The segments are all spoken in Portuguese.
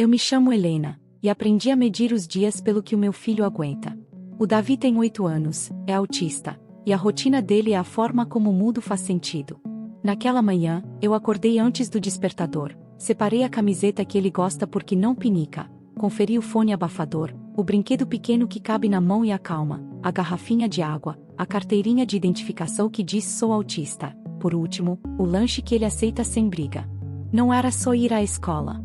Eu me chamo Helena, e aprendi a medir os dias pelo que o meu filho aguenta. O Davi tem 8 anos, é autista, e a rotina dele é a forma como o mundo faz sentido. Naquela manhã, eu acordei antes do despertador, separei a camiseta que ele gosta porque não pinica, conferi o fone abafador, o brinquedo pequeno que cabe na mão e acalma, a garrafinha de água, a carteirinha de identificação que diz sou autista, por último, o lanche que ele aceita sem briga. Não era só ir à escola.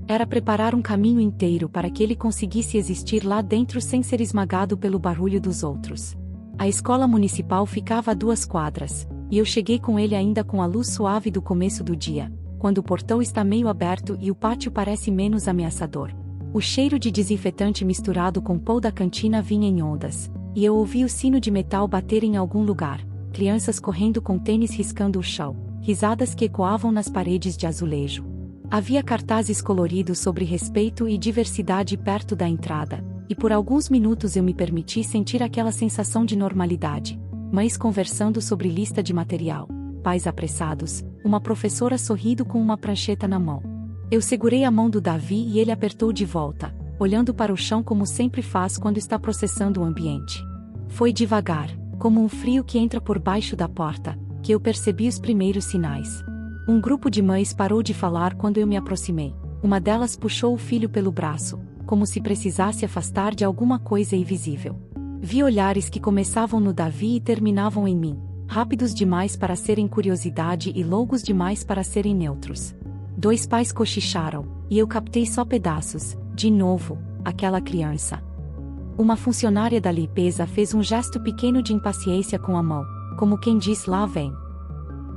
Era preparar um caminho inteiro para que ele conseguisse existir lá dentro sem ser esmagado pelo barulho dos outros. A escola municipal ficava a 2 quadras, e eu cheguei com ele ainda com a luz suave do começo do dia, quando o portão está meio aberto e o pátio parece menos ameaçador. O cheiro de desinfetante misturado com pó da cantina vinha em ondas, e eu ouvi o sino de metal bater em algum lugar, crianças correndo com tênis riscando o chão, risadas que ecoavam nas paredes de azulejo. Havia cartazes coloridos sobre respeito e diversidade perto da entrada, e por alguns minutos eu me permiti sentir aquela sensação de normalidade. Mães conversando sobre lista de material, pais apressados, uma professora sorrindo com uma prancheta na mão. Eu segurei a mão do Davi e ele apertou de volta, olhando para o chão como sempre faz quando está processando o ambiente. Foi devagar, como um frio que entra por baixo da porta, que eu percebi os primeiros sinais. Um grupo de mães parou de falar quando eu me aproximei. Uma delas puxou o filho pelo braço, como se precisasse afastar de alguma coisa invisível. Vi olhares que começavam no Davi e terminavam em mim, rápidos demais para serem curiosidade e longos demais para serem neutros. 2 pais cochicharam, e eu captei só pedaços. De novo, aquela criança. Uma funcionária da limpeza fez um gesto pequeno de impaciência com a mão, como quem diz lá vem.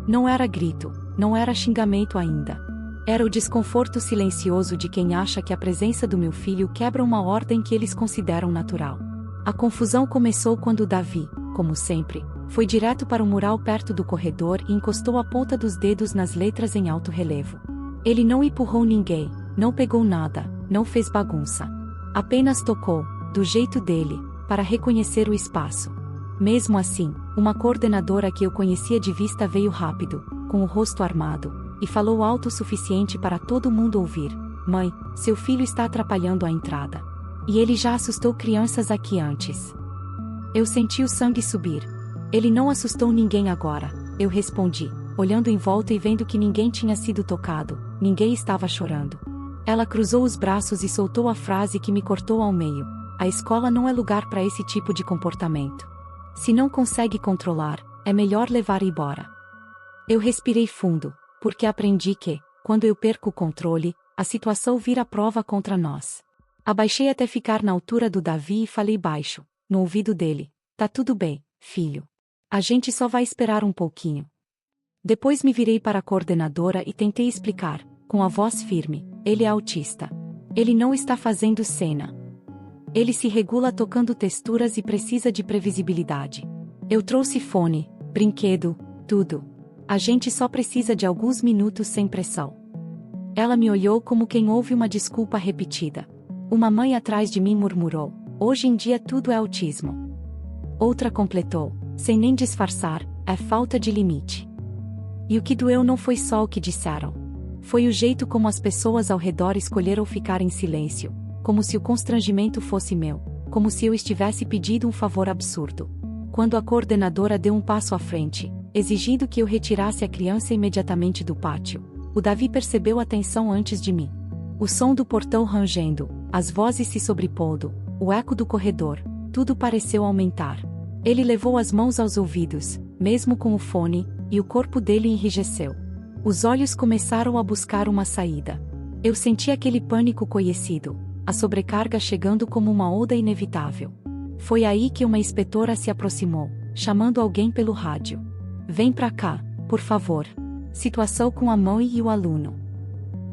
Não era grito, não era xingamento ainda. Era o desconforto silencioso de quem acha que a presença do meu filho quebra uma ordem que eles consideram natural. A confusão começou quando Davi, como sempre, foi direto para o mural perto do corredor e encostou a ponta dos dedos nas letras em alto relevo. Ele não empurrou ninguém, não pegou nada, não fez bagunça. Apenas tocou, do jeito dele, para reconhecer o espaço. Mesmo assim, uma coordenadora que eu conhecia de vista veio rápido, com o rosto armado, e falou alto o suficiente para todo mundo ouvir: "Mãe, seu filho está atrapalhando a entrada. E ele já assustou crianças aqui antes." Eu senti o sangue subir. "Ele não assustou ninguém agora", eu respondi, olhando em volta e vendo que ninguém tinha sido tocado, ninguém estava chorando. Ela cruzou os braços e soltou a frase que me cortou ao meio: "A escola não é lugar para esse tipo de comportamento. Se não consegue controlar, é melhor levar embora." Eu respirei fundo, porque aprendi que, quando eu perco o controle, a situação vira prova contra nós. Abaixei até ficar na altura do Davi e falei baixo, no ouvido dele: "Tá tudo bem, filho. A gente só vai esperar um pouquinho." Depois me virei para a coordenadora e tentei explicar, com a voz firme: "Ele é autista. Ele não está fazendo cena. Ele se regula tocando texturas e precisa de previsibilidade. Eu trouxe fone, brinquedo, tudo. A gente só precisa de alguns minutos sem pressão." Ela me olhou como quem ouve uma desculpa repetida. Uma mãe atrás de mim murmurou: "Hoje em dia tudo é autismo." Outra completou, sem nem disfarçar: "É falta de limite." E o que doeu não foi só o que disseram. Foi o jeito como as pessoas ao redor escolheram ficar em silêncio, como se o constrangimento fosse meu, como se eu estivesse pedindo um favor absurdo. Quando a coordenadora deu um passo à frente, exigindo que eu retirasse a criança imediatamente do pátio, o Davi percebeu a tensão antes de mim. O som do portão rangendo, as vozes se sobrepondo, o eco do corredor, tudo pareceu aumentar. Ele levou as mãos aos ouvidos, mesmo com o fone, e o corpo dele enrijeceu. Os olhos começaram a buscar uma saída. Eu senti aquele pânico conhecido, a sobrecarga chegando como uma onda inevitável. Foi aí que uma inspetora se aproximou, chamando alguém pelo rádio. "Vem pra cá, por favor. Situação com a mãe e o aluno."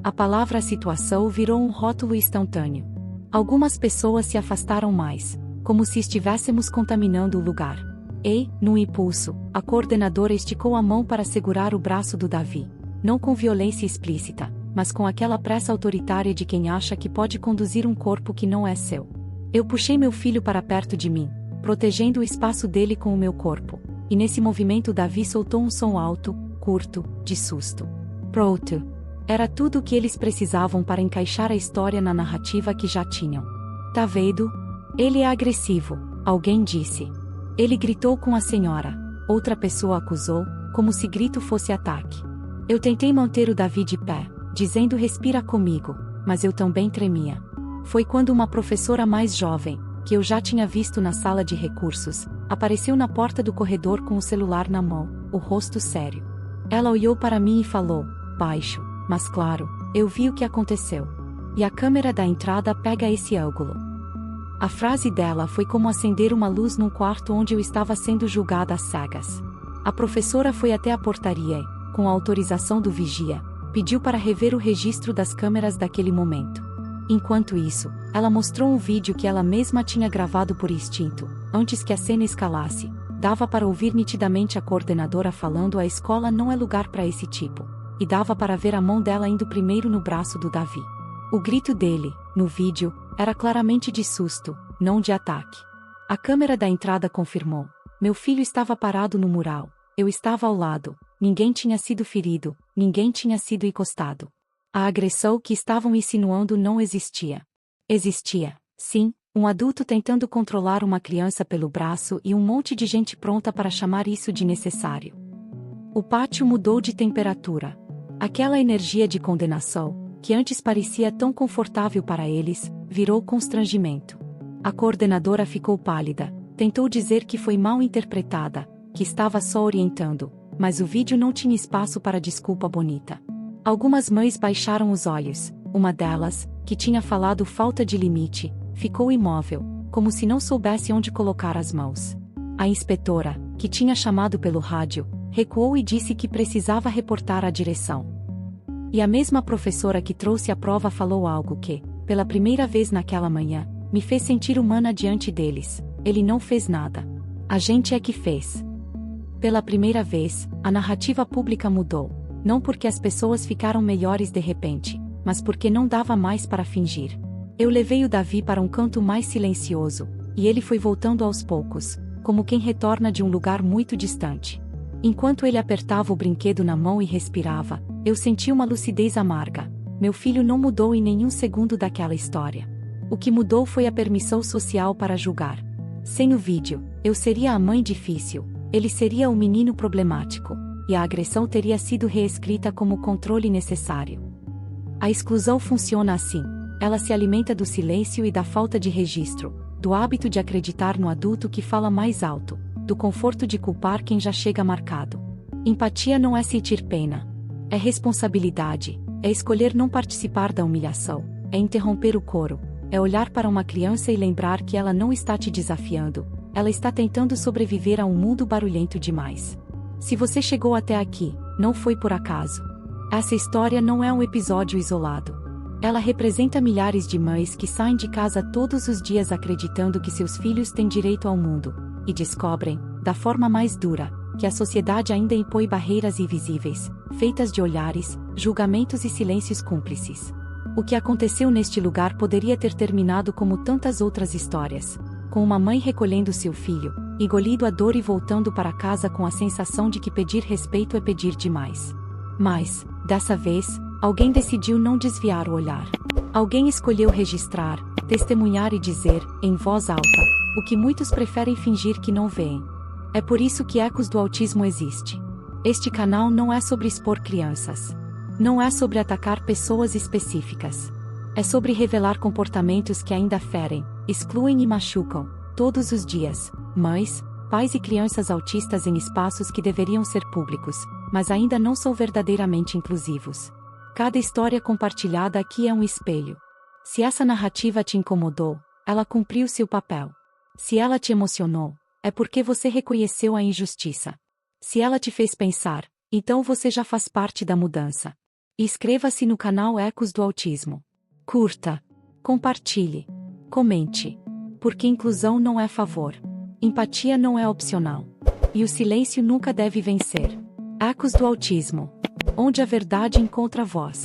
A palavra situação virou um rótulo instantâneo. Algumas pessoas se afastaram mais, como se estivéssemos contaminando o lugar. E, num impulso, a coordenadora esticou a mão para segurar o braço do Davi, não com violência explícita, mas com aquela pressa autoritária de quem acha que pode conduzir um corpo que não é seu. Eu puxei meu filho para perto de mim, protegendo o espaço dele com o meu corpo, e nesse movimento Davi soltou um som alto, curto, de susto. "Pronto." Era tudo o que eles precisavam para encaixar a história na narrativa que já tinham. Tá vendo? Ele é agressivo, alguém disse. Ele gritou com a senhora. Outra pessoa acusou, como se grito fosse ataque. Eu tentei manter o Davi de pé, dizendo respira comigo, mas eu também tremia. Foi quando uma professora mais jovem, que eu já tinha visto na sala de recursos, apareceu na porta do corredor com o celular na mão, o rosto sério. Ela olhou para mim e falou, baixo, mas claro, eu vi o que aconteceu. E a câmera da entrada pega esse ângulo. A frase dela foi como acender uma luz num quarto onde eu estava sendo julgada às cegas. A professora foi até a portaria e, com a autorização do vigia, pediu para rever o registro das câmeras daquele momento. Enquanto isso, ela mostrou um vídeo que ela mesma tinha gravado por instinto, antes que a cena escalasse. Dava para ouvir nitidamente a coordenadora falando: a escola não é lugar para esse tipo. E dava para ver a mão dela indo primeiro no braço do Davi. O grito dele, no vídeo, era claramente de susto, não de ataque. A câmera da entrada confirmou. Meu filho estava parado no mural. Eu estava ao lado. Ninguém tinha sido ferido, ninguém tinha sido encostado. A agressão que estavam insinuando não existia. Existia, sim, um adulto tentando controlar uma criança pelo braço e um monte de gente pronta para chamar isso de necessário. O pátio mudou de temperatura. Aquela energia de condenação, que antes parecia tão confortável para eles, virou constrangimento. A coordenadora ficou pálida, tentou dizer que foi mal interpretada, que estava só orientando, mas o vídeo não tinha espaço para desculpa bonita. Algumas mães baixaram os olhos, uma delas, que tinha falado falta de limite, ficou imóvel, como se não soubesse onde colocar as mãos. A inspetora, que tinha chamado pelo rádio, recuou e disse que precisava reportar à direção. E a mesma professora que trouxe a prova falou algo que, pela primeira vez naquela manhã, me fez sentir humana diante deles. Ele não fez nada. A gente é que fez. Pela primeira vez, a narrativa pública mudou. Não porque as pessoas ficaram melhores de repente, mas porque não dava mais para fingir. Eu levei o Davi para um canto mais silencioso, e ele foi voltando aos poucos, como quem retorna de um lugar muito distante. Enquanto ele apertava o brinquedo na mão e respirava, eu senti uma lucidez amarga. Meu filho não mudou em nenhum segundo daquela história. O que mudou foi a permissão social para julgar. Sem o vídeo, eu seria a mãe difícil, ele seria o menino problemático, e a agressão teria sido reescrita como controle necessário. A exclusão funciona assim. Ela se alimenta do silêncio e da falta de registro, do hábito de acreditar no adulto que fala mais alto, do conforto de culpar quem já chega marcado. Empatia não é sentir pena. É responsabilidade, é escolher não participar da humilhação, é interromper o coro, é olhar para uma criança e lembrar que ela não está te desafiando, ela está tentando sobreviver a um mundo barulhento demais. Se você chegou até aqui, não foi por acaso. Essa história não é um episódio isolado. Ela representa milhares de mães que saem de casa todos os dias acreditando que seus filhos têm direito ao mundo, e descobrem, da forma mais dura, que a sociedade ainda impõe barreiras invisíveis, feitas de olhares, julgamentos e silêncios cúmplices. O que aconteceu neste lugar poderia ter terminado como tantas outras histórias, com uma mãe recolhendo seu filho, engolindo a dor e voltando para casa com a sensação de que pedir respeito é pedir demais. Mas, dessa vez, alguém decidiu não desviar o olhar. Alguém escolheu registrar, testemunhar e dizer, em voz alta, o que muitos preferem fingir que não veem. É por isso que Ecos do Autismo existe. Este canal não é sobre expor crianças. Não é sobre atacar pessoas específicas. É sobre revelar comportamentos que ainda ferem, excluem e machucam, todos os dias, mães, pais e crianças autistas em espaços que deveriam ser públicos, mas ainda não são verdadeiramente inclusivos. Cada história compartilhada aqui é um espelho. Se essa narrativa te incomodou, ela cumpriu seu papel. Se ela te emocionou, é porque você reconheceu a injustiça. Se ela te fez pensar, então você já faz parte da mudança. Inscreva-se no canal Ecos do Autismo. Curta, compartilhe, comente. Porque inclusão não é favor. Empatia não é opcional. E o silêncio nunca deve vencer. Ecos do Autismo. Onde a verdade encontra voz.